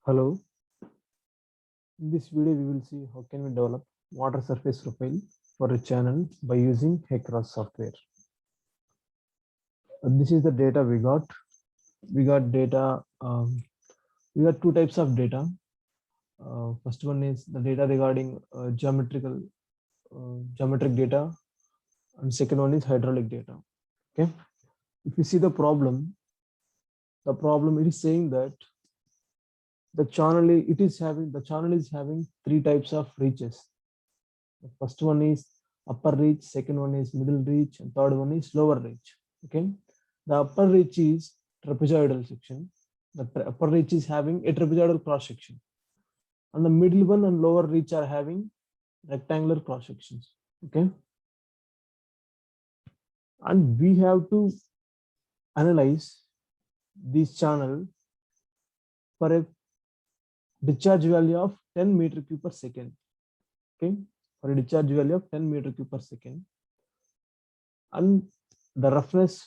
Hello, in this video we will see how can we develop water surface profile for a channel by using HECRAS software. This is the data we got. We got data, we got two types of data. First one is the data regarding geometric data, and second one is hydraulic data. Okay, if you see the problem it is saying that the channel is having three types of reaches. The first one is upper reach, second one is middle reach, and third one is lower reach. Okay, the upper reach is trapezoidal section. The upper reach is having a trapezoidal cross section, and the middle one and lower reach are having rectangular cross sections. Okay, and we have to analyze this channel for a discharge value of 10 meter cube per second. Okay, for a discharge value of 10 meter cube per second, and the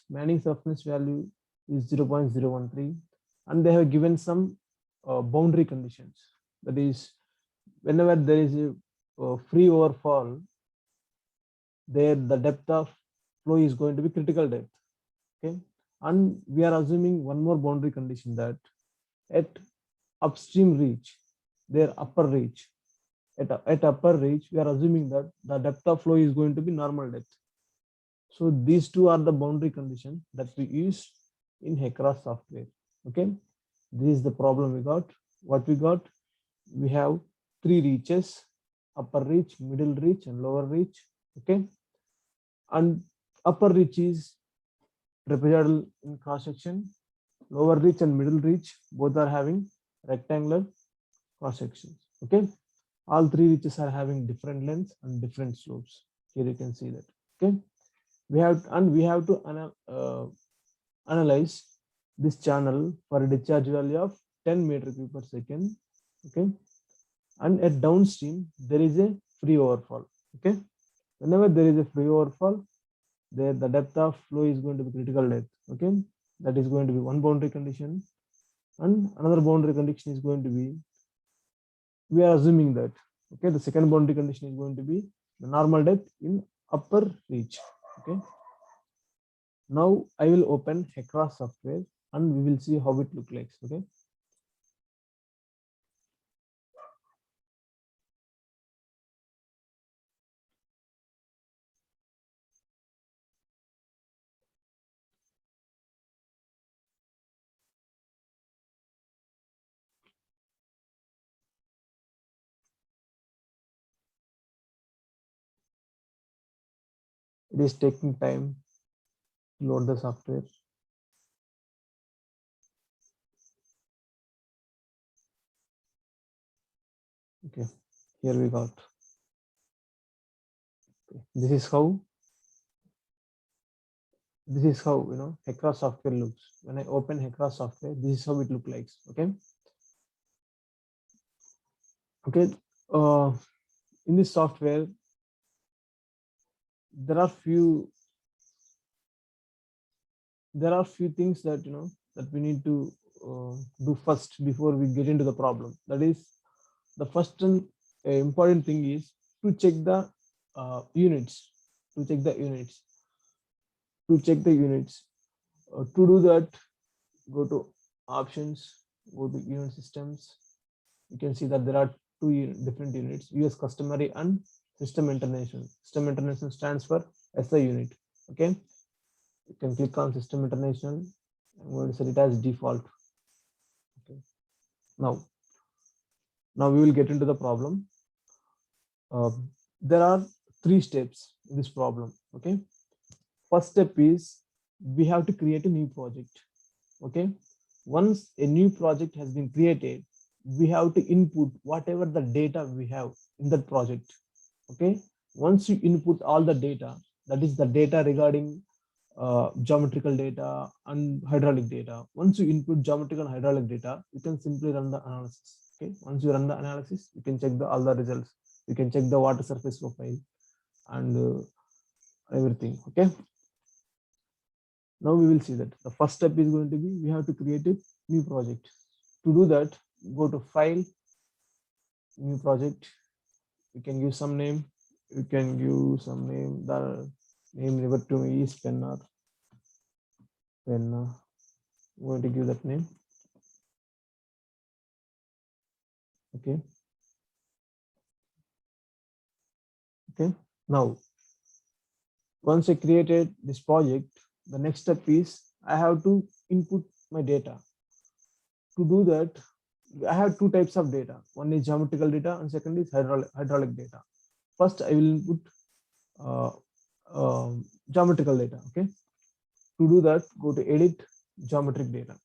Manning's roughness value is 0.013, and they have given some boundary conditions. That is, whenever there is a free overfall, there the depth of flow is going to be critical depth. Okay, and we are assuming one more boundary condition, that at upstream reach, their upper reach, at upper reach, we are assuming that the depth of flow is going to be normal depth. So these two are the boundary conditions that we use in HECRAS software. Okay, this is the problem we got. What we got? We have three reaches: upper reach, middle reach, and lower reach. Okay, and upper reach is trapezoidal in cross section. Lower reach and middle reach both are having rectangular cross sections. Okay, all three reaches are having different lengths and different slopes. Here you can see that. Okay, we have to analyze this channel for a discharge value of 10 meter cube per second. Okay, and at downstream there is a free overfall. Okay, whenever there is a free overfall, there the depth of flow is going to be critical depth. Okay, that is going to be one boundary condition, and another boundary condition is going to be, we are assuming that, okay, the second boundary condition is going to be the normal depth in upper reach. Okay, now I will open HECRAS software and we will see how it looks like. Okay, it is taking time to load the software. Okay, here we got. Okay. This is how HECRAS software looks. When I open HECRAS software, this is how it looks like. Okay, okay. In this software, there are few things that that we need to do first before we get into the problem. That is, the first and important thing is to check the units. To check the units. To check the units. To do that, go to options, go to unit systems. You can see that there are two different units: US customary and system international. System international stands for SI unit. Okay, you can click on system international. I'm going to set it as default. Okay, now we will get into the problem. There are three steps in this problem. Okay, first step is we have to create a new project. Okay, once a new project has been created, we have to input whatever the data we have in that project. Okay, once you input all the data, that is the data regarding geometrical data and hydraulic data. Once you input geometrical and hydraulic data, you can simply run the analysis. Okay, once you run the analysis, you can check all the results. You can check the water surface profile and everything. Okay, now we will see that the first step is going to be, we have to create a new project. To do that, go to file, new project. You can give some name. You can give some name. The name given to me is Penna. Penna. I'm going to give that name. Okay. Okay. Now, once I created this project, the next step is I have to input my data. To do that, I have two types of data. One is geometrical data and second is hydraulic data. First, I will input uh, geometrical data. Okay. To do that, go to edit geometric data.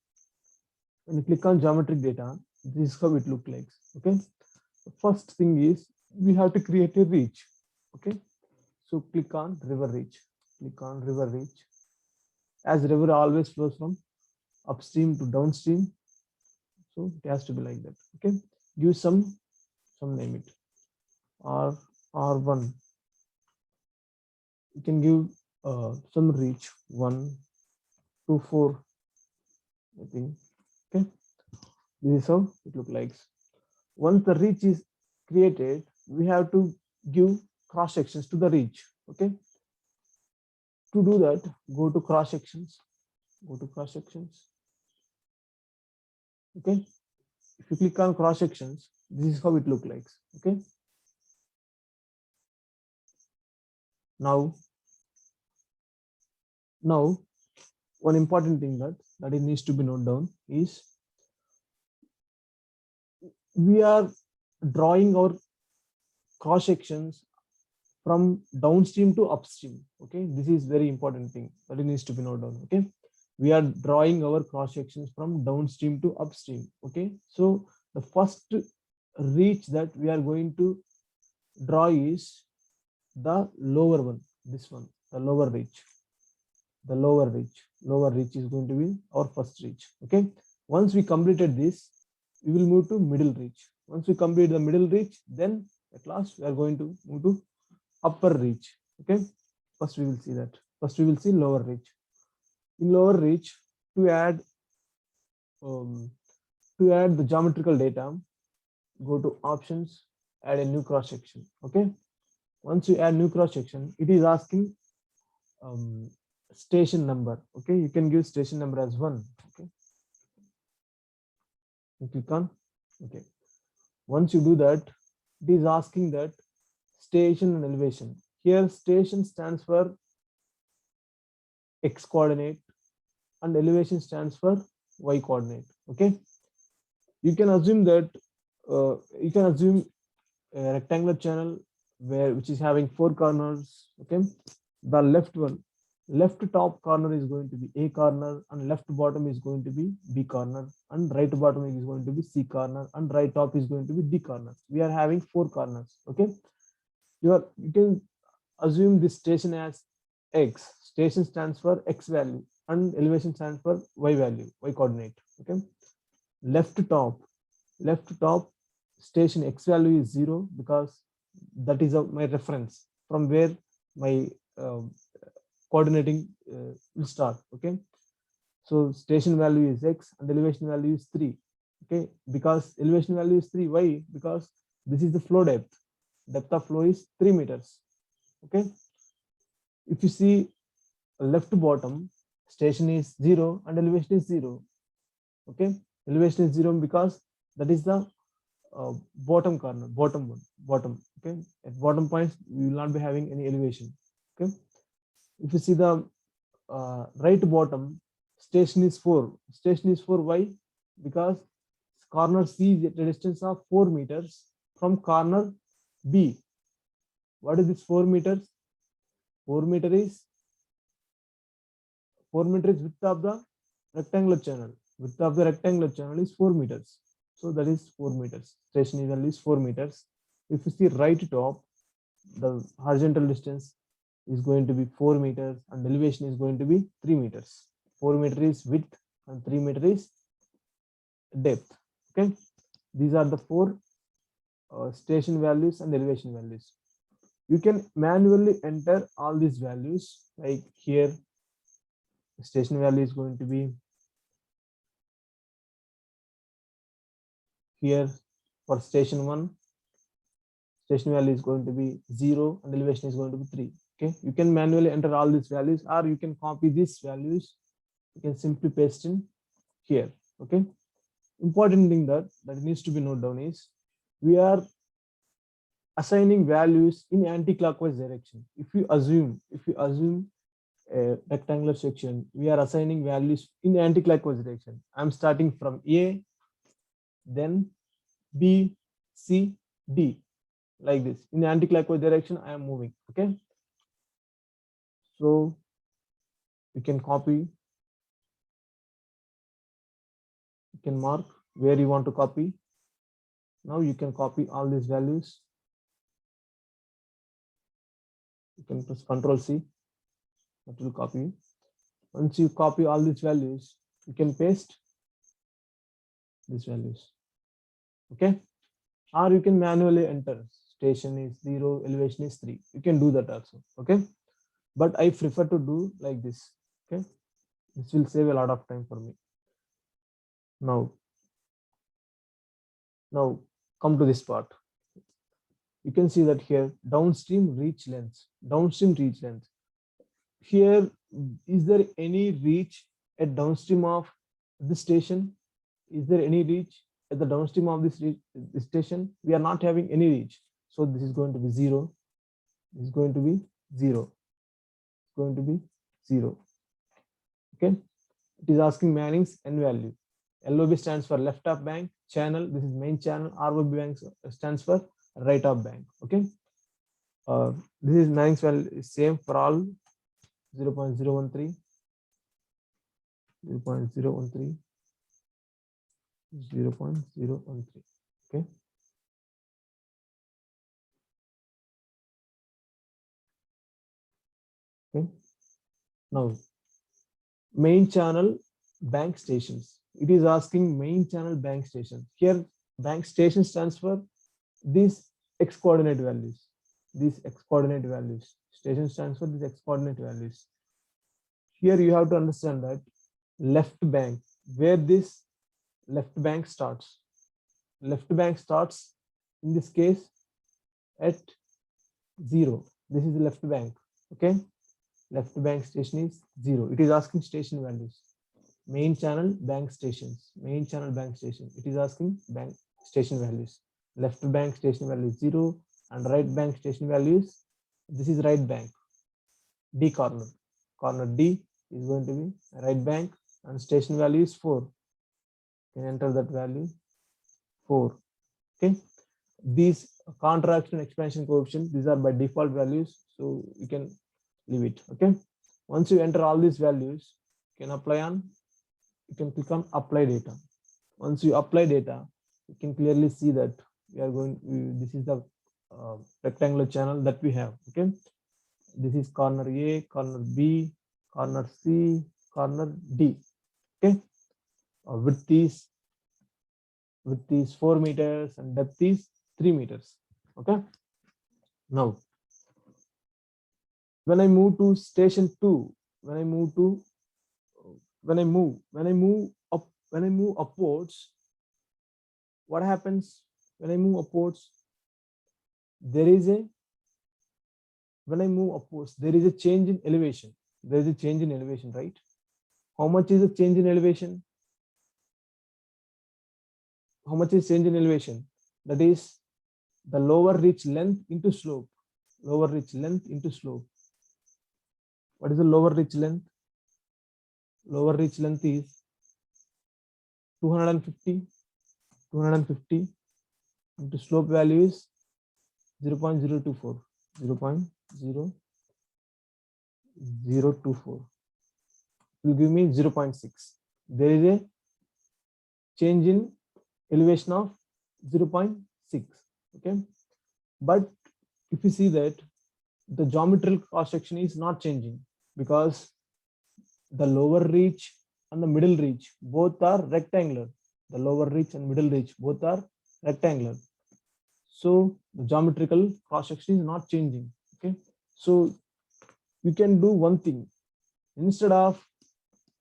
When you click on geometric data, this is how it looks like. Okay. The first thing is we have to create a reach. Okay. So click on river reach. Click on river reach. As river always flows from upstream to downstream, so it has to be like that. Okay. Give some name it. R1. You can give some reach 1 to 4. I think. Okay. This is how it looks like. Once the reach is created, we have to give cross sections to the reach. Okay. To do that, go to cross sections. Go to cross sections. Okay. If you click on cross sections, this is how it looks like. Okay. Now one important thing that it needs to be noted down is we are drawing our cross sections from downstream to upstream. Okay, this is very important thing that it needs to be noted down. Okay, we are drawing our cross sections from downstream to upstream. Okay, so the first reach that we are going to draw is the lower one, this one, the lower reach. The lower reach is going to be our first reach. Okay, once we completed this, we will move to middle reach. Once we complete the middle reach, then at last we are going to move to upper reach. Okay, first we will see that. First we will see lower reach. In lower reach, to add the geometrical data, go to options, add a new cross section. Okay, once you add new cross section, it is asking station number. Okay, you can give station number as 1. Okay, you click on. Okay, once you do that, it is asking that station and elevation. Here station stands for x coordinate and elevation stands for y coordinate. Okay, you can assume that a rectangular channel which is having 4 corners. Okay, the left top corner is going to be A corner and left bottom is going to be B corner and right bottom is going to be C corner and right top is going to be D corner. We are having 4 corners. Okay, you can assume this station as X. Station stands for X value and elevation stands for Y value, Y coordinate. Okay, left top station X value is 0 because that is my reference from where my coordinating will start. Okay, so station value is X and elevation value is 3. Okay, because elevation value is 3, why? Because this is the flow depth of flow is 3 meters. Okay, if you see left bottom, station is 0 and elevation is 0. Okay, elevation is 0 because that is the bottom corner, bottom. Okay, at bottom points we will not be having any elevation. Okay, if you see the right bottom, station is 4. Station is 4, why? Because corner C is at a distance of 4 meters from corner B. What is this 4 meters? 4 meter is width of the rectangular channel. Width of the rectangular channel is 4 meters. So that is 4 meters. Station is at least 4 meters. If you see right top, the horizontal distance is going to be 4 meters and elevation is going to be 3 meters. 4 meter is width and 3 meter is depth. Okay, these are the 4 station values and elevation values. You can manually enter all these values, like here station value is going to be Here for station 1, station value is going to be 0 and elevation is going to be 3. Okay, you can manually enter all these values, or you can copy these values. You can simply paste in here. Okay, important thing that needs to be noted down is we are assigning values in anti-clockwise direction. If you assume a rectangular section, we are assigning values in anti-clockwise direction. I'm starting from A, then B, C, D, like this. In the anti-clockwise direction, I am moving. Okay, so you can copy, you can mark where you want to copy. Now you can copy all these values. You can press Ctrl C, that will copy. Once you copy all these values, you can paste these values. Okay, or you can manually enter. Station is 0, elevation is 3. You can do that also. Okay, but I prefer to do like this. Okay, this will save a lot of time for me. Now come to this part. You can see that here downstream reach length. Here, is there any reach at downstream of this station? Is there any reach at the downstream of this station? We are not having any reach, so this is going to be 0. This is going to be 0. It's going to be 0. Okay, it is asking Manning's n value. LOB stands for left of bank channel. This is main channel. ROB bank stands for right of bank. Okay, this is Manning's value is same for all. 0.013, 0.013, 0.013. Okay, okay. Now main channel bank stations. It is asking main channel bank station. Here bank station stands for these x coordinate values. These x coordinate values. Station stands for these x coordinate values. Here you have to understand that left bank, where this left bank starts. Left bank starts in this case at 0. This is the left bank. Okay, left bank station is 0. It is asking station values. Main channel bank stations. Main channel bank station. It is asking bank station values. Left bank station value is 0 and right bank station values. This is right bank. D corner. Corner D is going to be right bank and station value is 4. You can enter that value 4. Okay, these contraction expansion coefficient, these are by default values, so you can leave it. Okay, once you enter all these values, you can click on apply data. Once you apply data, you can clearly see that this is the rectangular channel that we have. Okay, this is corner A, corner B, corner C, corner D. Okay, width is 4 meters and depth is 3 meters. Okay, now when I move to station 2, when I move upwards, what happens when I move upwards? There is a change in elevation. There is a change in elevation, right? How much is the change in elevation? How much is change in elevation? That is the lower reach length into slope. Lower reach length into slope. What is the lower reach length? Lower reach length is 250 into slope value is 0.024. 0.0024 will give me 0.6. There is a change in elevation of 0.6. Okay, but if you see that the geometrical cross section is not changing, because the lower reach and the middle reach both are rectangular. The lower reach and middle reach both are rectangular, so the geometrical cross section is not changing. Okay, so you can do one thing. Instead of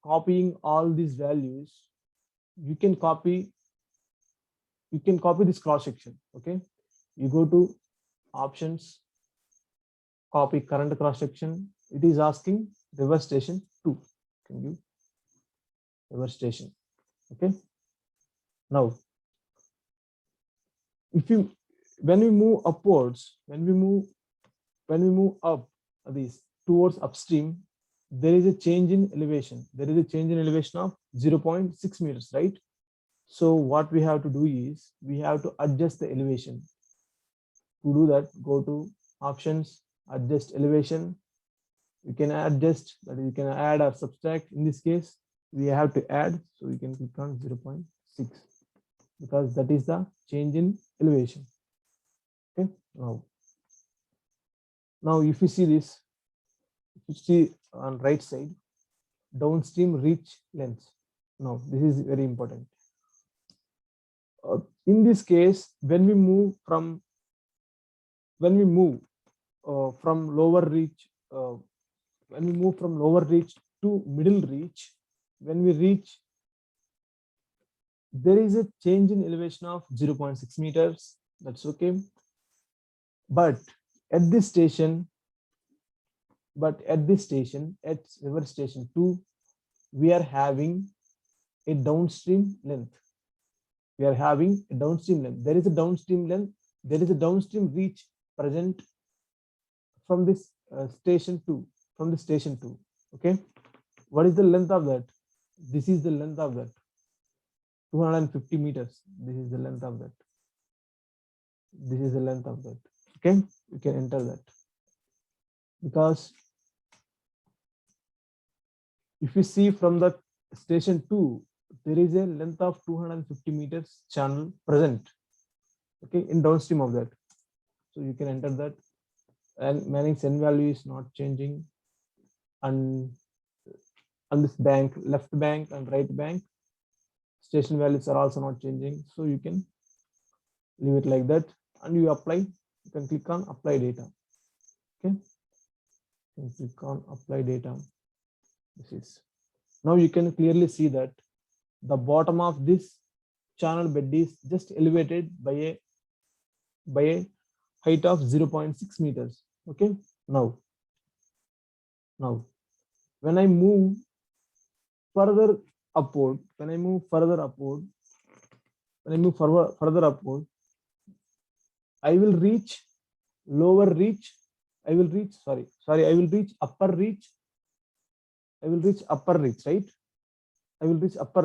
copying all these values, you can copy you can copy this cross section. Okay, you go to options, copy current cross section. It is asking reverse station 2. Can you reverse station? Okay. Now, if you when we move upwards, when we move up these towards upstream, there is a change in elevation. There is a change in elevation of 0.6 meters, right? So what we have to do is we have to adjust the elevation. To do that, go to options, adjust elevation. You can adjust, that is, you can add or subtract. In this case, we have to add, so we can click on 0.6 because that is the change in elevation. Okay, now if you see this, if you see on right side, downstream reach length. Now this is very important. In this case, when we move from lower reach, when we move from lower reach to middle reach, when we reach, there is a change in elevation of 0.6 meters. That's okay. But at this station, at reverse station 2, we are having a downstream length. There is a downstream length. There is a downstream reach present from this station 2. Okay. What is the length of that? This is the length of that. 250 meters. This is the length of that. Okay. You can enter that. Because if you see from the station 2, there is a length of 250 meters channel present, okay, in downstream of that. So you can enter that, and Manning's n value is not changing, and on this bank, left bank and right bank, station values are also not changing. So you can leave it like that, and you apply. You can click on apply data. Okay, you can click on apply data. This is, now you can clearly see that the bottom of this channel bed is just elevated by a height of 0.6 meters. Okay, now when I move further upward, I will reach lower reach. I will reach upper reach. Right? I will reach upper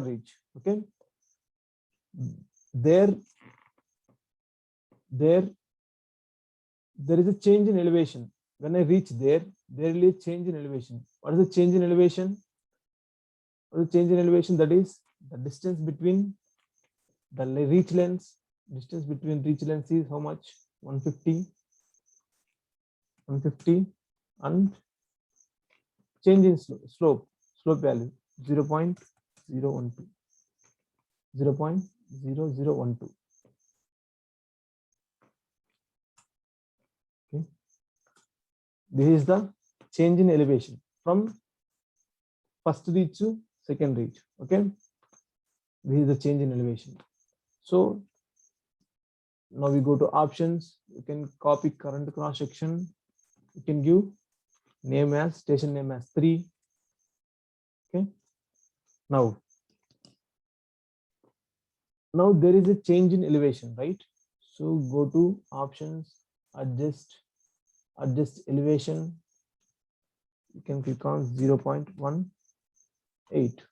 reach. Okay. There is a change in elevation. When I reach there will be a change in elevation. What is the change in elevation? That is the distance between the reach lengths. Distance between reach lengths is how much? 150, and change in slope value 0.012. Okay. This is the change in elevation from first reach to second reach. Okay, this is the change in elevation. So now we go to options. You can copy current cross section. You can give name as station name as 3. Okay, now there is a change in elevation, right? So go to options, adjust elevation. You can click on 0.18.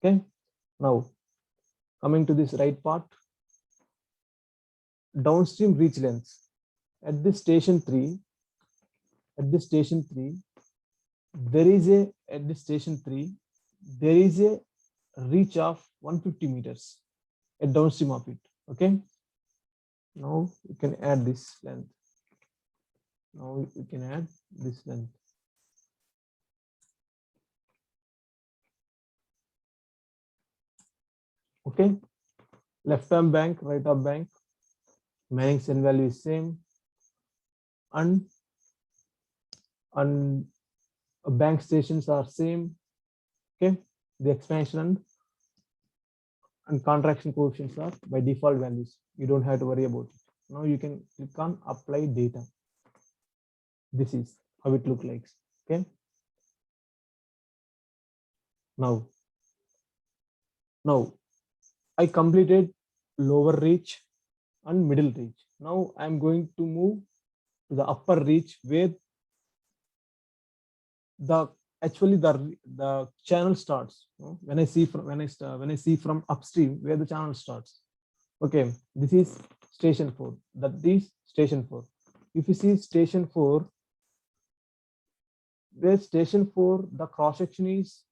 Okay, now coming to this right part, downstream reach lengths. At this station 3, there is a reach of 150 meters at downstream of it. Okay, now you can add this length. Okay, left arm bank, right arm bank, Manning's n value is same, and bank stations are same. Okay, the expansion and and contraction coefficients are by default values. You don't have to worry about it. Now you can click on apply data. This is how it looks like. Okay. Now I completed lower reach and middle reach. Now I'm going to move to the upper reach where the actually the channel starts. When I see from when I see from upstream where the channel starts. Okay, this is station 4. That is station 4. If you see station 4, where station 4 the cross section is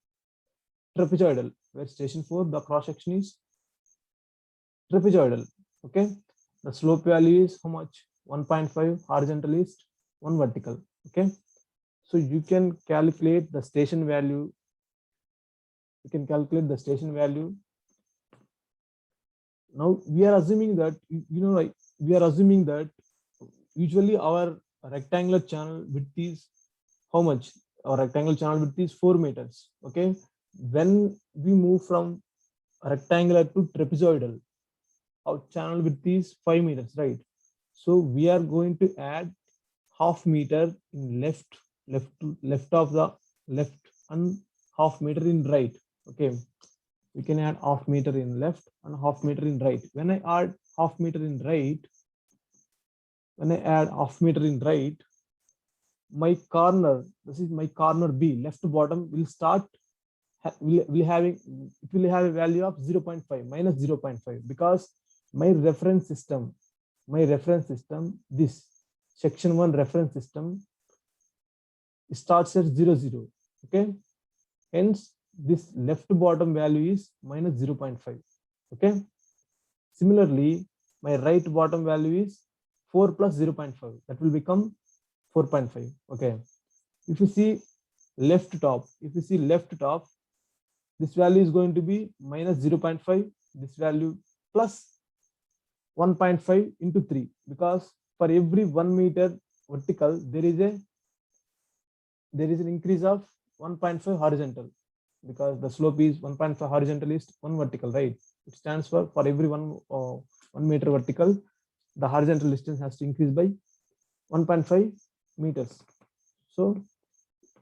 trapezoidal. Where station 4 the cross section is trapezoidal. Okay, the slope value is how much? 1.5 horizontal is 1 vertical. Okay, so you can calculate the station value. You can calculate the station value. Now we are assuming that like we are assuming that usually our rectangular channel width is how much? Our rectangular channel width is 4 meters. Okay, when we move from rectangular to trapezoidal, our channel width is 5 meters, right? So we are going to add half meter in left of the left and half meter in right. Okay, we can add half meter in left and half meter in right. When I add half meter in right, my corner, this is my corner B, left bottom will start will having it will have a value of 0.5 minus 0.5 because my reference system this section 1 reference system starts at 0, 0. Okay, hence this left bottom value is minus 0.5. Okay, similarly my right bottom value is 4 plus 0.5, that will become 4.5. Okay, if you see left top, this value is going to be minus 0.5, this value plus 1.5 into 3, because for every 1 meter vertical there is an increase of 1.5 horizontal, because the slope is 1.5 horizontal is 1 vertical, right? It stands for every 1 meter vertical, the horizontal distance has to increase by 1.5 meters. So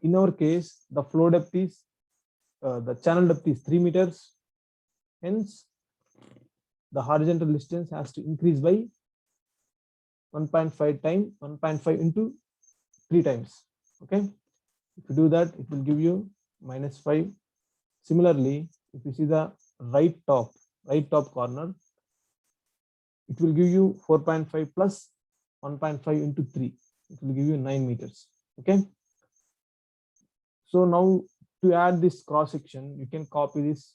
in our case, the flow depth is the channel depth is 3 meters. Hence, the horizontal distance has to increase by 1.5 times 1.5 into 3 times. Okay, if you do that, it will give you minus 5. Similarly, if you see the right top corner, it will give you 4.5 plus 1.5 into 3. It will give you 9 meters. Okay. So now to add this cross section, you can copy this.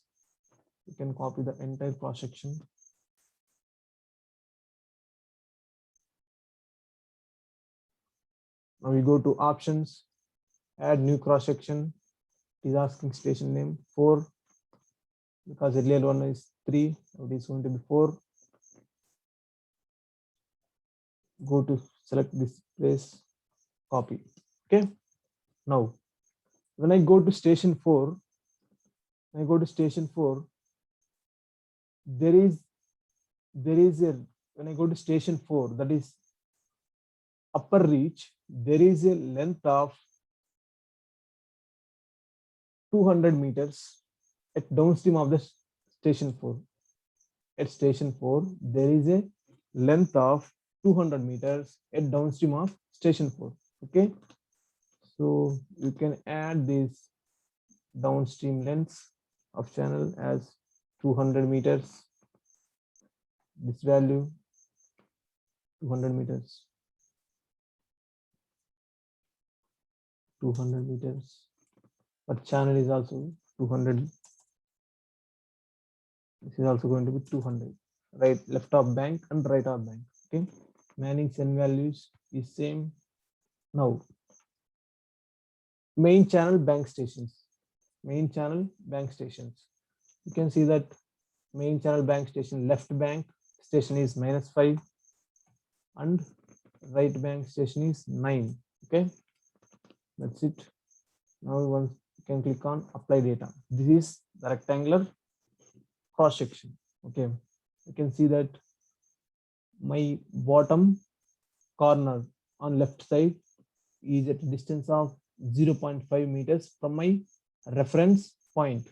You can copy the entire cross section. Now we go to options, add new cross section. It is asking station name 4 because earlier one is 3. It is going to be 4. Go to select this place, copy. Okay. Now, when I go to station 4, there is a, when I go to station 4, that is upper reach, there is a length of 200 meters at downstream of the station 4. At station 4, there is a length of 200 meters at downstream of station 4. Okay, so you can add this downstream length of channel as 200 meters. This value 200 meters. 200 meters. But channel is also 200. This is also going to be 200. Right, left of bank and right of bank. Okay, Manning's n values is same. Now, main channel bank stations. You can see that main channel bank station, left bank station is -5 and right bank station is 9. Okay, that's it. Now once you can click on apply data. This is the rectangular cross section. Okay, you can see that my bottom corner on left side is at a distance of 0.5 meters from my reference point.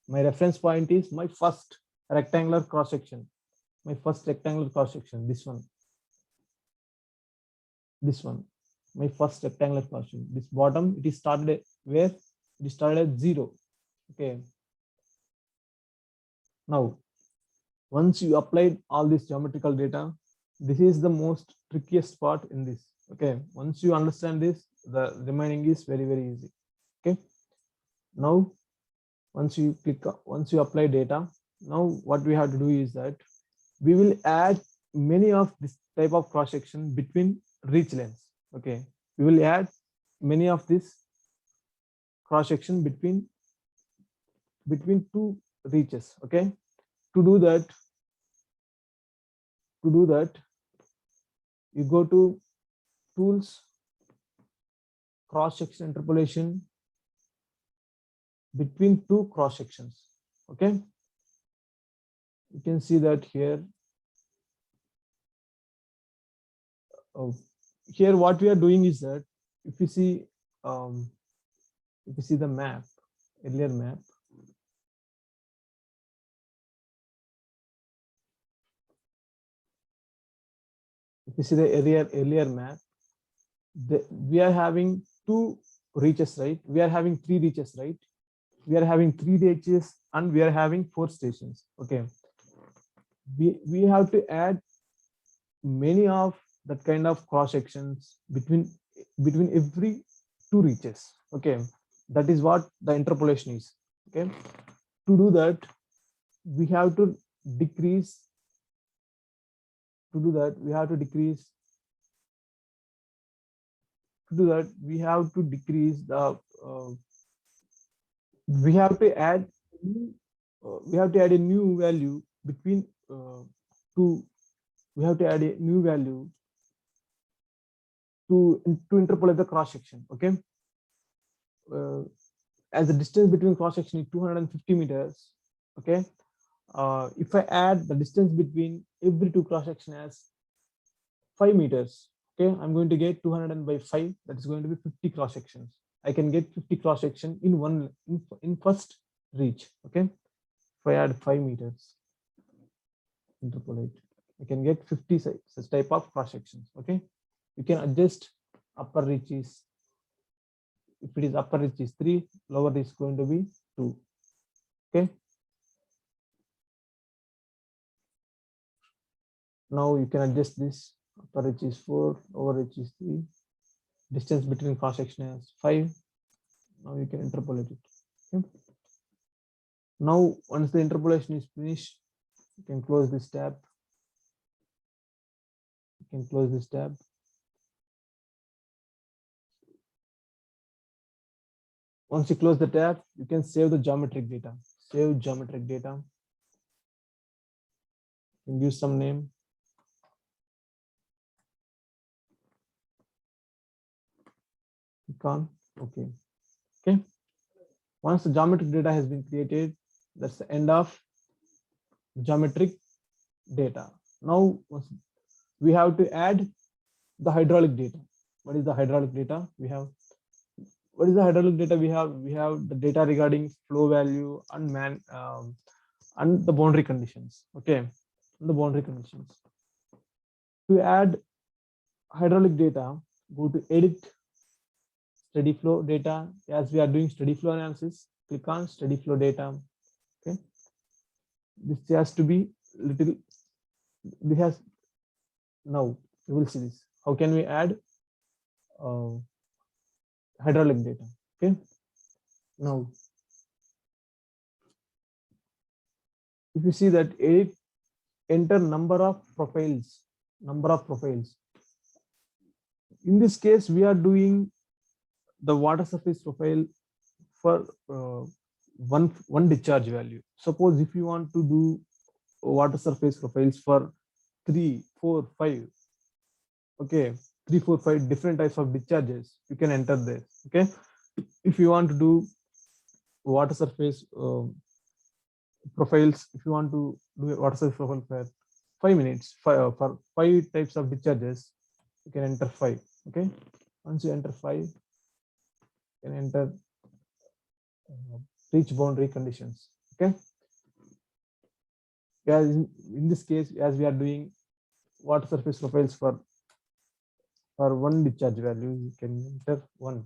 My reference point is my first rectangular cross section. My first rectangular cross section, this one, my first rectangular cross section. This bottom, it is started at where? It started at 0. Okay. Now, once you applied all this geometrical data, this is the most trickiest part in this. Okay, once you understand this, the remaining is very, very easy. Okay, now once you apply data, now what we have to do is that we will add many of this type of cross section between reach lengths. Okay, we will add many of this cross section between two reaches. Okay, to do that, you go to tools, cross section interpolation between two cross sections. Okay, you can see that here. Here what we are doing is that if you see the map, earlier map, if you see the earlier map, we are having two reaches, right? We are having three reaches, right? We are having three reaches and we are having 4 stations. Okay, we have to add many of that kind of cross sections between every two reaches. Okay, that is what the interpolation is. Okay, to do that, we have to decrease. To do that, we have to decrease. To do that, we have to decrease the. We have to add. We have to add a new value between two. We have to add a new value to interpolate the cross section. Okay, as the distance between cross section is 250 meters. Okay, if I add the distance between every two cross section as 5 meters, okay, I'm going to get 200 by 5. That is going to be 50 cross sections. I can get 50 cross section in one in first reach. Okay, if I add 5 meters, interpolate, I can get 50 such type of cross sections. Okay, you can adjust upper reach is, if it is upper reach is 3, lower is going to be 2. Okay, now you can adjust this. Upper reach is 4, lower reach is 3, distance between cross section is 5. Now you can interpolate it. Okay, now once the interpolation is finished, you can close this tab. You can close this tab. Once you close the tab, you can save the geometric data. Save geometric data. You can use some name. Click on OK. Okay. Once the geometric data has been created, that's the end of geometric data. Now we have to add the hydraulic data. What is the hydraulic data? What is the hydraulic data we have? We have the data regarding flow value and and the boundary conditions. Okay, the boundary conditions. To add hydraulic data, go to edit steady flow data. As we are doing steady flow analysis, click on steady flow data. Okay, this has to be little. This has, now you will see this. How can we add hydraulic data? Okay, now if you see that edit, enter number of profiles. In this case, we are doing the water surface profile for one discharge value. Suppose if you want to do water surface profiles for 3, 4, 5, okay, 3, 4, 5 different types of discharges, you can enter this. Okay, if you want to do water surface profiles. If you want to do a water surface profile for 5 minutes, for 5 types of discharges, you can enter 5. Okay, once you enter 5, you can enter reach boundary conditions. Okay, as in this case, as we are doing water surface profiles for one discharge value, you can enter 1.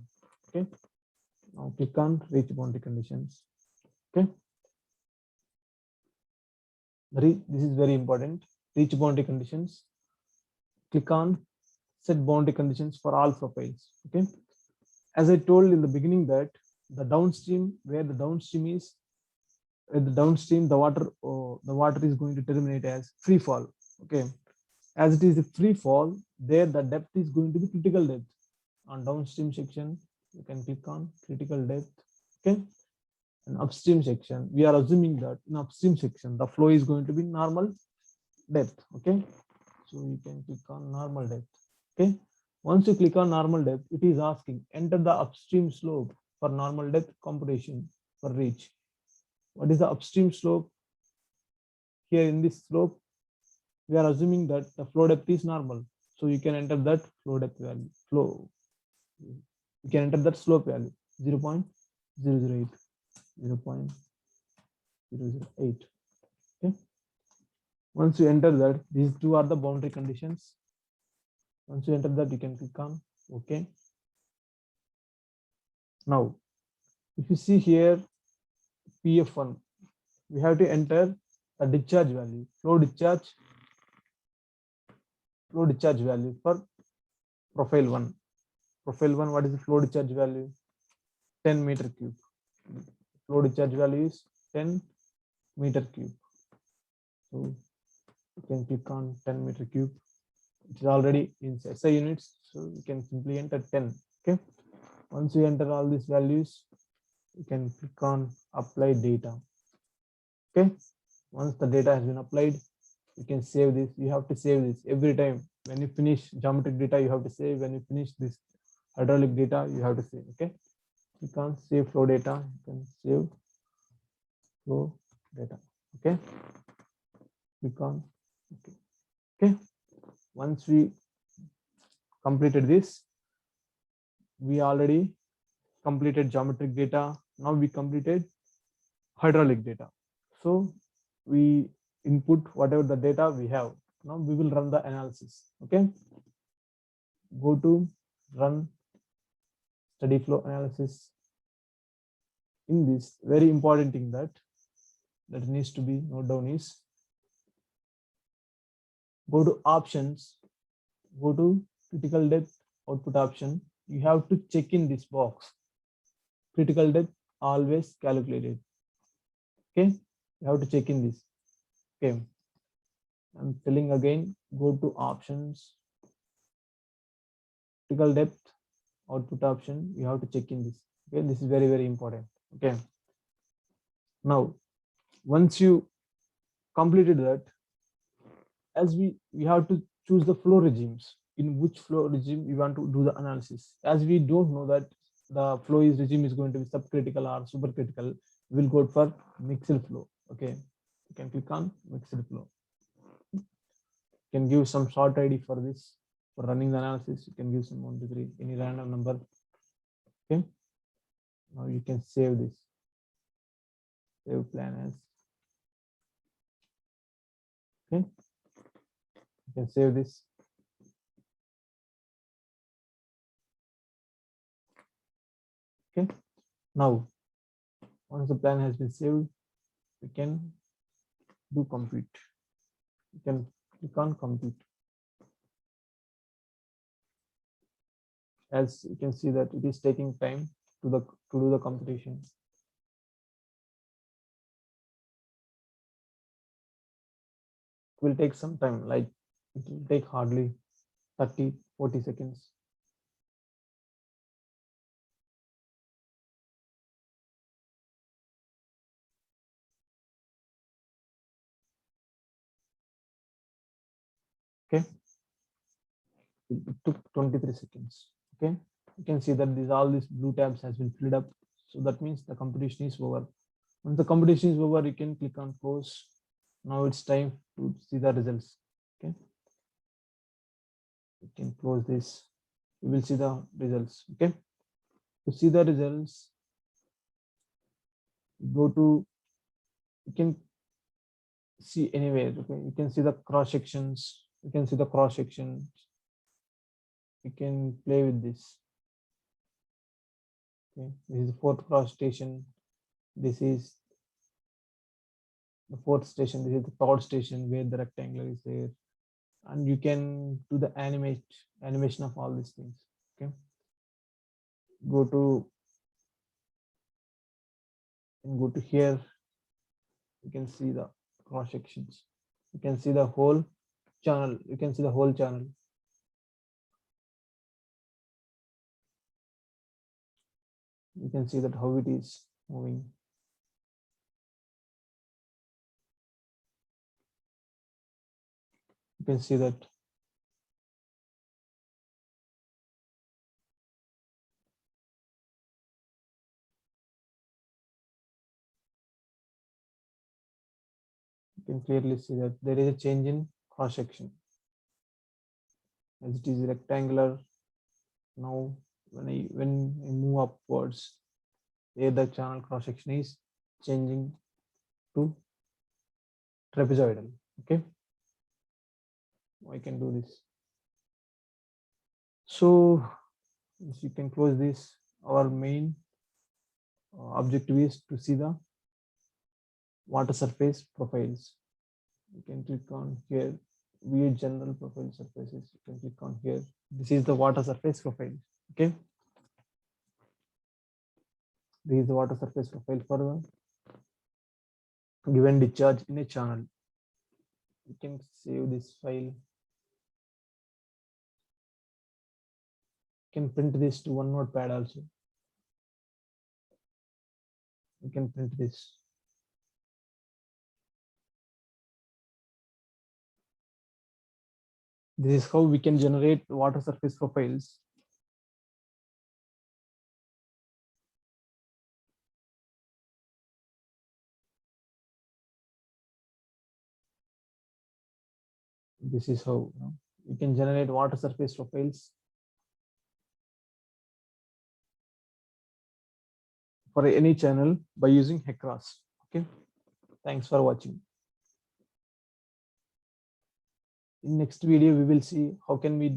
Okay, now click on reach boundary conditions. Okay, this is very important. Reach boundary conditions. Click on set boundary conditions for all profiles. Okay, as I told in the beginning that the downstream, where the downstream is, at the downstream the water is going to terminate as free fall. Okay, as it is a free fall, there the depth is going to be critical depth. On downstream section, you can click on critical depth. Okay, and upstream section, we are assuming that in upstream section the flow is going to be normal depth. Okay, so you can click on normal depth. Okay, once you click on normal depth, it is asking enter the upstream slope for normal depth computation for reach. What is the upstream slope? Here in this slope, we are assuming that the flow depth is normal, so you can enter that flow depth value. You can enter that slope value 0.008. 0.008. Okay, once you enter that, these two are the boundary conditions. Once you enter that, you can click on OK. Now if you see here PF1, we have to enter a discharge value, flow discharge value for profile 1. Profile 1, what is the flow discharge value? 10 meter cube. Flow discharge value is 10 meter cube. So you can click on 10 meter cube. It is already in SI units, so you can simply enter 10. Okay, once you enter all these values, you can click on apply data. Okay, once the data has been applied, you can save this. You have to save this every time when you finish geometric data. You have to save. When you finish this hydraulic data, you have to save. Okay, you can save flow data. You can save flow data. Okay, click on okay. Okay, once we completed this, we already completed geometric data. Now we completed hydraulic data. So we input whatever the data we have. Now we will run the analysis. Okay, go to run study flow analysis. In this, very important thing that needs to be noted down is go to options, go to critical depth output option. You have to check in this box, critical depth always calculated. Okay, you have to check in this. Okay, I'm telling again, go to options, critical depth output option. You have to check in this. Okay, this is very, very important. Okay, now once you completed that, as we have to choose the flow regimes, in which flow regime we want to do the analysis. As we don't know that the flow regime is going to be subcritical or supercritical, we'll go for mixed flow. Okay, you can click on mixed flow. You can give some short ID for this. For running the analysis, you can give some 1 to 3, any random number. Okay, now you can save this, save plan as. Okay, you can save this. Okay, now once the plan has been saved, we can do compute. You can click on compute. As you can see that it is taking time to do the computation. It will take some time, like it will take hardly 30-40 seconds. Okay, it took 23 seconds. Okay, you can see that all these blue tabs has been filled up, so that means the computation is over. Once the competition is over, you can click on close. Now it's time to see the results. Okay, you can close this. You will see the results. Okay, to see the results, go to, you can see anywhere. Okay, you can see the cross sections. You can see the cross sections. You can play with this. Okay, this is the fourth cross station. This is the fourth station. This is the third station where the rectangle is there, and you can do the animation of all these things. Okay, go to here. You can see the cross sections. You can see the whole channel. You can see the whole channel. You can see that how it is moving. You can see that you can clearly see that there is a change in cross section as it is rectangular. Now when I move upwards, here the channel cross section is changing to trapezoidal. Okay, I can do this. So you can close this. Our main objective is to see the water surface profiles. You can click on here, view general profile surfaces. You can click on here. This is the water surface profile. Okay, this is the water surface profile for the given discharge in a channel. You can save this file. You can print this to one notepad also. You can print this. This is how we can generate water surface profiles. This is how you can generate water surface profiles for any channel by using HECRAS. Okay, thanks for watching. In next video, we will see how can we